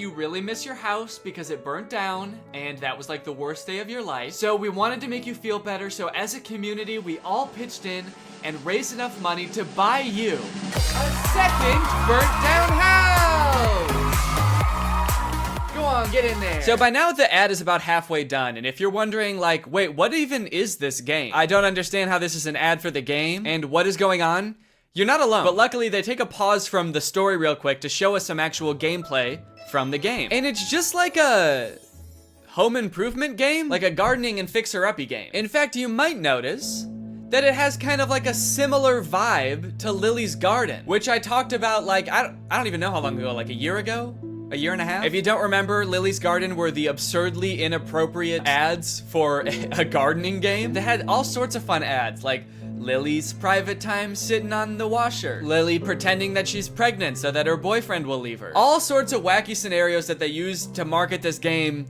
You really miss your house because it burnt down and that was like the worst day of your life. So we wanted to make you feel better. So as a community, we all pitched in and raised enough money to buy you a second burnt down house. Go on, get in there. So by now the ad is about halfway done. And if you're wondering like, wait, what even is this game? I don't understand how this is an ad for the game and what is going on. You're not alone. But luckily they take a pause from the story real quick to show us some actual gameplay from the game. And it's just like a home improvement game, like a gardening and fixer-uppy game. In fact, you might notice that it has kind of like a similar vibe to Lily's Garden, which I talked about like, I don't even know how long ago, like a year ago? A year and a half? If you don't remember, Lily's Garden were the absurdly inappropriate ads for a gardening game. They had all sorts of fun ads, like Lily's private time sitting on the washer. Lily pretending that she's pregnant so that her boyfriend will leave her. All sorts of wacky scenarios that they used to market this game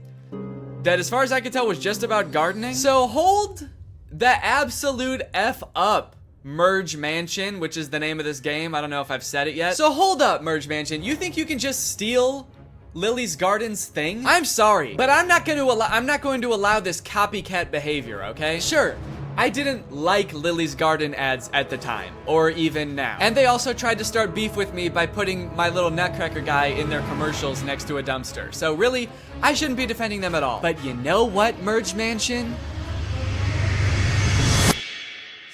that, as far as I could tell, was just about gardening. So hold the absolute F up, Merge Mansion, which is the name of this game. I don't know if I've said it yet. So hold up, Merge Mansion. You think you can just steal Lily's Garden's thing? I'm sorry, but I'm not going to allow this copycat behavior, okay? Sure, I didn't like Lily's Garden ads at the time, or even now. And they also tried to start beef with me by putting my little Nutcracker guy in their commercials next to a dumpster. So really, I shouldn't be defending them at all. But you know what, Merge Mansion?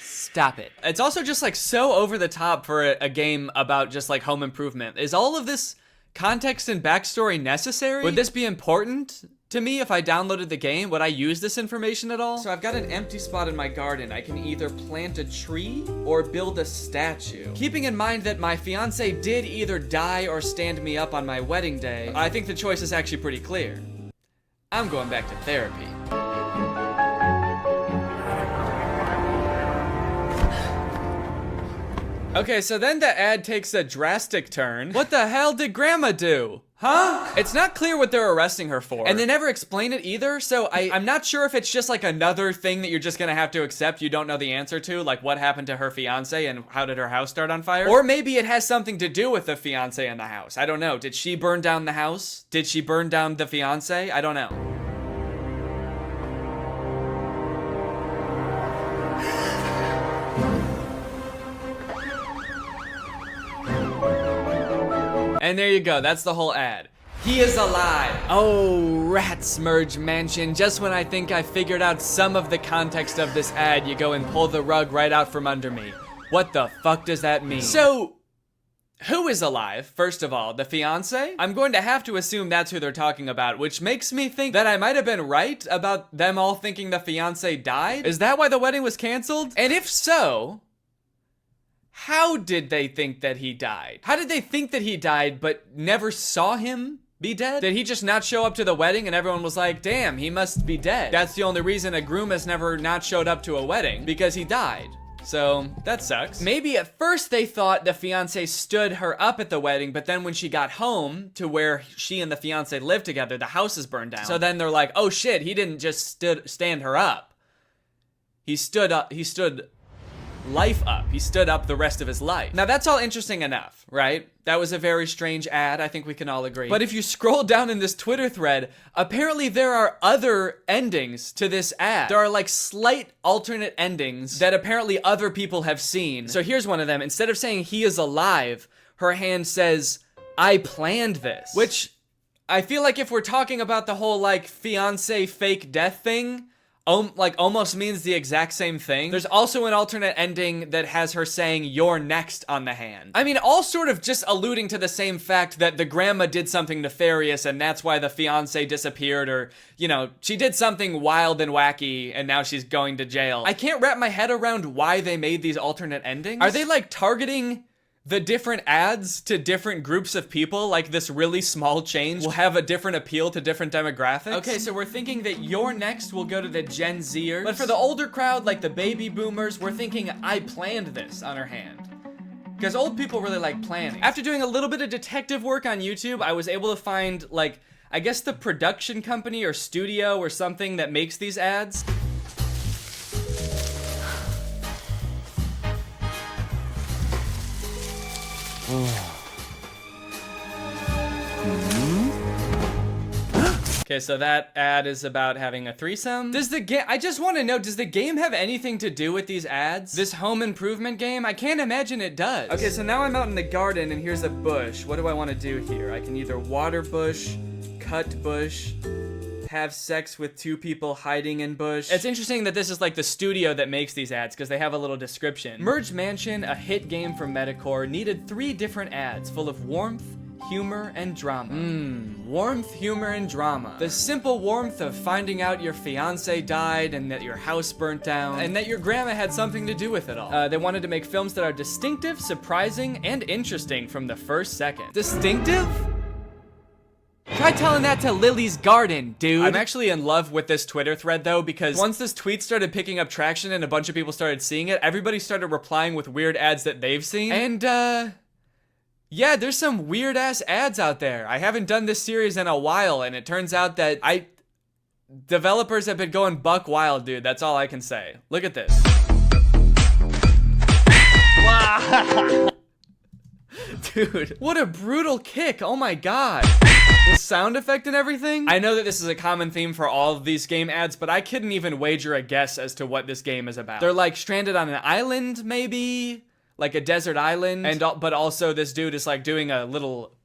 Stop it. It's also just like so over the top for a game about just like home improvement. Is all of this context and backstory necessary? Would this be important to me if I downloaded the game? Would I use this information at all? So I've got an empty spot in my garden. I can either plant a tree or build a statue. Keeping in mind that my fiance did either die or stand me up on my wedding day, I think the choice is actually pretty clear. I'm going back to therapy. Okay, so then the ad takes a drastic turn. What the hell did Grandma do? Huh? It's not clear what they're arresting her for. And they never explain it either, so I'm not sure if it's just like another thing that you're just gonna have to accept you don't know the answer to, like what happened to her fiance and how did her house start on fire? Or maybe it has something to do with the fiance and the house. I don't know. Did she burn down the house? Did she burn down the fiance? I don't know. And there you go, that's the whole ad. He is alive. Oh, rats, Merge Mansion. Just when I think I figured out some of the context of this ad, you go and pull the rug right out from under me. What the fuck does that mean? So, who is alive, first of all? The fiance? I'm going to have to assume that's who they're talking about, which makes me think that I might have been right about them all thinking the fiance died? Is that why the wedding was canceled? And if so, how did they think that he died? How did they think that he died but never saw him be dead? Did he just not show up to the wedding and everyone was like, damn, he must be dead? That's the only reason a groom has never not showed up to a wedding, because he died. So, that sucks. Maybe at first they thought the fiance stood her up at the wedding, but then when she got home to where she and the fiance lived together, the house is burned down. So then they're like, oh shit, he didn't just stand her up. He stood life up. He stood up the rest of his life. Now that's all interesting enough, right? That was a very strange ad, I think we can all agree. But if you scroll down in this Twitter thread, apparently there are other endings to this ad. There are like slight alternate endings that apparently other people have seen. So here's one of them. Instead of saying he is alive, her hand says, I planned this. Which I feel like if we're talking about the whole like fiance fake death thing, like almost means the exact same thing. There's also an alternate ending that has her saying you're next on the hand. I mean, all sort of just alluding to the same fact that the grandma did something nefarious and that's why the fiance disappeared, or, you know, she did something wild and wacky and now she's going to jail. I can't wrap my head around why they made these alternate endings. Are they like targeting the different ads to different groups of people? Like this really small change will have a different appeal to different demographics? Okay, so we're thinking that You're Next will go to the Gen Zers. But for the older crowd, like the baby boomers, we're thinking I planned this on her hand. Because old people really like planning. After doing a little bit of detective work on YouTube, I was able to find like, I guess the production company or studio or something that makes these ads. Okay, so that ad is about having a threesome. Does the game, I just want to know, does the game have anything to do with these ads? This home improvement game? I can't imagine it does. Okay, so now I'm out in the garden and here's a bush. What do I want to do here? I can either water bush, cut bush, have sex with two people hiding in bush. It's interesting that this is like the studio that makes these ads because they have a little description. Merge Mansion, a hit game from Metacore, needed 3 different ads full of warmth, humor, and drama. Warmth, humor, and drama. The simple warmth of finding out your fiance died and that your house burnt down and that your grandma had something to do with it all. They wanted to make films that are distinctive, surprising, and interesting from the first second. Distinctive? Try telling that to Lily's Garden, dude. I'm actually in love with this Twitter thread though, because once this tweet started picking up traction and a bunch of people started seeing it, everybody started replying with weird ads that they've seen. And yeah, there's some weird ass ads out there. I haven't done this series in a while, and it turns out that developers have been going buck wild, dude. That's all I can say. Look at this. Wow. Dude, what a brutal kick. Oh my god. The sound effect and everything. I know that this is a common theme for all of these game ads, but I couldn't even wager a guess as to what this game is about. They're like stranded on an island, maybe? Like a desert island. But also this dude is like doing a little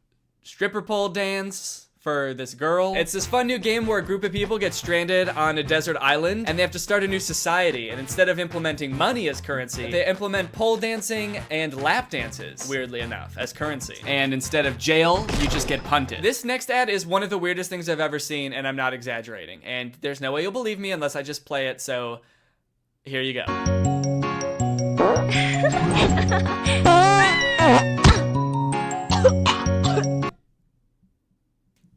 stripper pole dance for this girl. It's this fun new game where a group of people get stranded on a desert island and they have to start a new society. And instead of implementing money as currency, they implement pole dancing and lap dances, weirdly enough, as currency. And instead of jail, you just get punted. This next ad is one of the weirdest things I've ever seen, and I'm not exaggerating. And there's no way you'll believe me unless I just play it, so here you go.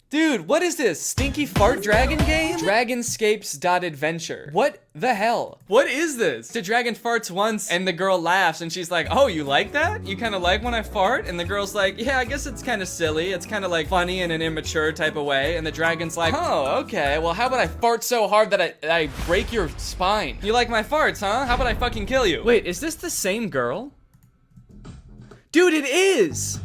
Dude, what is this? Stinky fart dragon game? Dragonscapes.adventure. What the hell? What is this? The dragon farts once and the girl laughs and she's like, oh, you like that? You kind of like when I fart? And the girl's like, yeah, I guess it's kind of silly. It's kind of like funny in an immature type of way. And the dragon's like, oh, okay. Well, how about I fart so hard that I break your spine? You like my farts, huh? How about I fucking kill you? Wait, is this the same girl? Dude, it is!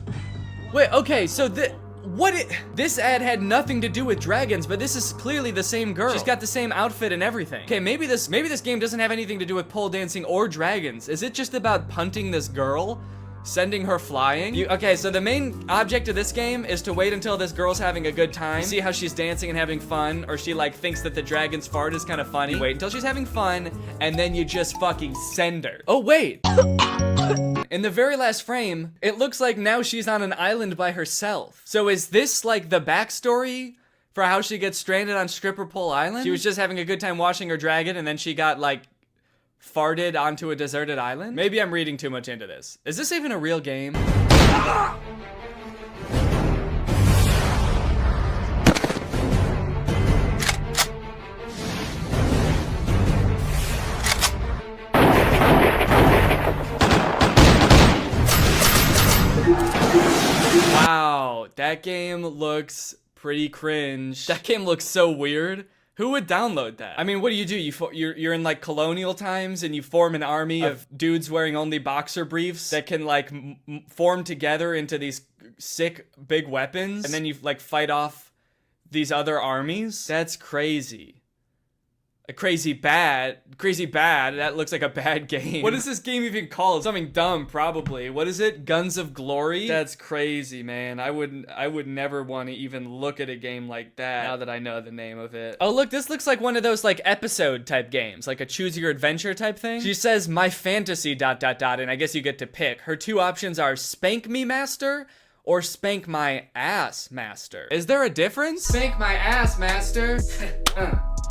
Wait, okay, so this ad had nothing to do with dragons, but this is clearly the same girl. She's got the same outfit and everything. Okay, maybe this game doesn't have anything to do with pole dancing or dragons. Is it just about punting this girl? Sending her flying? Okay, so the main object of this game is to wait until this girl's having a good time, see how she's dancing and having fun, or she like thinks that the dragon's fart is kind of funny. Wait until she's having fun, and then you just fucking send her. Oh, wait. In the very last frame, it looks like now she's on an island by herself. So is this like the backstory for how she gets stranded on Stripper Pole Island? She was just having a good time washing her dragon and then she got like farted onto a deserted island? Maybe I'm reading too much into this. Is this even a real game? Wow, that game looks pretty cringe. That game looks so weird. Who would download that? I mean, what do? You're in like colonial times and you form an army of dudes wearing only boxer briefs that can like form together into these sick big weapons, and then you like fight off these other armies? That's crazy. Crazy bad. That looks like a bad game. What is this game even called? Something dumb, probably. What is it? Guns of Glory? That's crazy, man. I would never want to even look at a game like that now that I know the name of it. Oh, look, this looks like one of those like episode type games, like a choose your adventure type thing. She says my fantasy ... and I guess you get to pick. Her 2 options are Spank Me Master or Spank My Ass Master. Is there a difference? Spank my ass, master.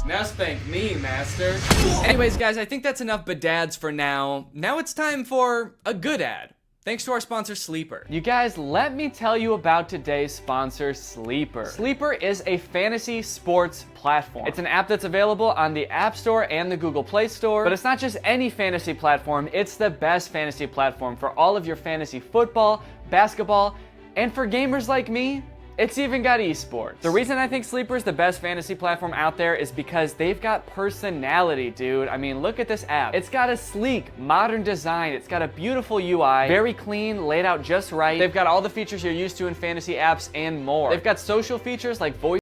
Now spank me, master. Anyways, guys, I think that's enough badads for now. Now it's time for a good ad. Thanks to our sponsor, Sleeper. You guys, let me tell you about today's sponsor, Sleeper. Sleeper is a fantasy sports platform. It's an app that's available on the App Store and the Google Play Store, but it's not just any fantasy platform, it's the best fantasy platform for all of your fantasy football, basketball, and for gamers like me, it's even got esports. The reason I think Sleeper is the best fantasy platform out there is because they've got personality, dude. I mean, look at this app. It's got a sleek, modern design. It's got a beautiful UI, very clean, laid out just right. They've got all the features you're used to in fantasy apps and more. They've got social features like voice